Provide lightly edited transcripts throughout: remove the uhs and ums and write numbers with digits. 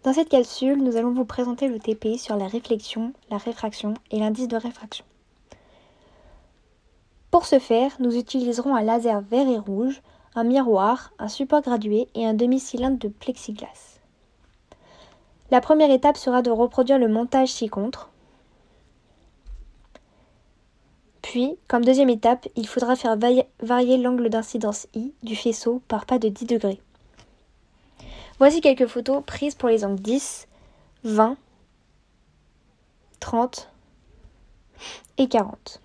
Dans cette capsule, nous allons vous présenter le TP sur la réflexion, la réfraction et l'indice de réfraction. Pour ce faire, nous utiliserons un laser vert et rouge, un miroir, un support gradué et un demi-cylindre de plexiglas. La première étape sera de reproduire le montage ci-contre. Puis, comme deuxième étape, il faudra faire varier l'angle d'incidence I du faisceau par pas de 10 degrés. Voici quelques photos prises pour les angles 10, 20, 30 et 40.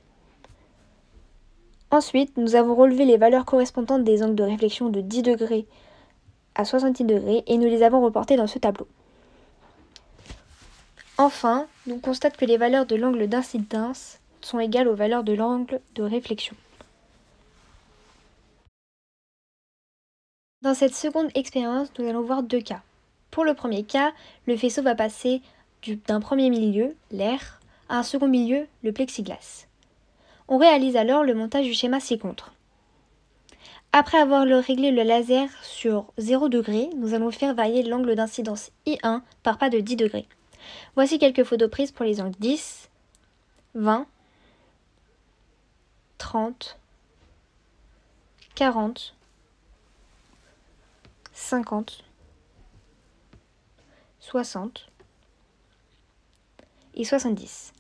Ensuite, nous avons relevé les valeurs correspondantes des angles de réflexion de 10 degrés à 70 degrés et nous les avons reportées dans ce tableau. Enfin, nous constatons que les valeurs de l'angle d'incidence sont égales aux valeurs de l'angle de réflexion. Dans cette seconde expérience, nous allons voir deux cas. Pour le premier cas, le faisceau va passer d'un premier milieu, l'air, à un second milieu, le plexiglas. On réalise alors le montage du schéma ci-contre. Après avoir réglé le laser sur 0 degré, nous allons faire varier l'angle d'incidence I1 par pas de 10 degrés. Voici quelques photos prises pour les angles 10, 20, 30, 40, 50, 60 et 70.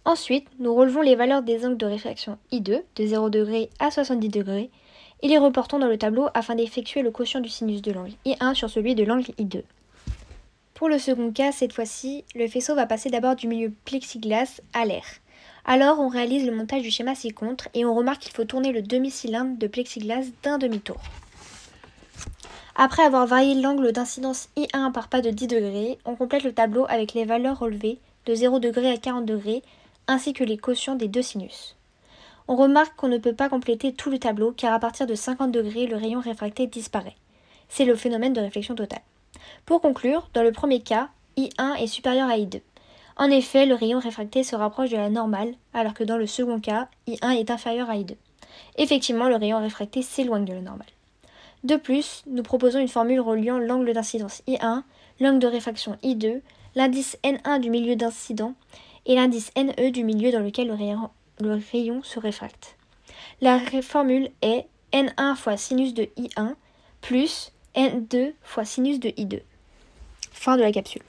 Ensuite, nous relevons les valeurs des angles de réfraction I2 de 0 degré à 70 degrés et les reportons dans le tableau afin d'effectuer le quotient du sinus de l'angle I1 sur celui de l'angle I2. Pour le second cas, cette fois-ci, le faisceau va passer d'abord du milieu plexiglas à l'air. Alors, on réalise le montage du schéma ci-contre et on remarque qu'il faut tourner le demi-cylindre de plexiglas d'un demi-tour. Après avoir varié l'angle d'incidence I1 par pas de 10 degrés, on complète le tableau avec les valeurs relevées de 0 degré à 40 degrés ainsi que les quotients des deux sinus. On remarque qu'on ne peut pas compléter tout le tableau car à partir de 50 degrés, le rayon réfracté disparaît. C'est le phénomène de réflexion totale. Pour conclure, dans le premier cas, I1 est supérieur à I2. En effet, le rayon réfracté se rapproche de la normale, alors que dans le second cas, I1 est inférieur à I2. Effectivement, le rayon réfracté s'éloigne de la normale. De plus, nous proposons une formule reliant l'angle d'incidence I1, l'angle de réfraction I2, l'indice N1 du milieu d'incident et l'indice NE du milieu dans lequel le rayon se réfracte. La formule est N1 fois sinus de I1 plus N2 fois sinus de I2. Fin de la capsule.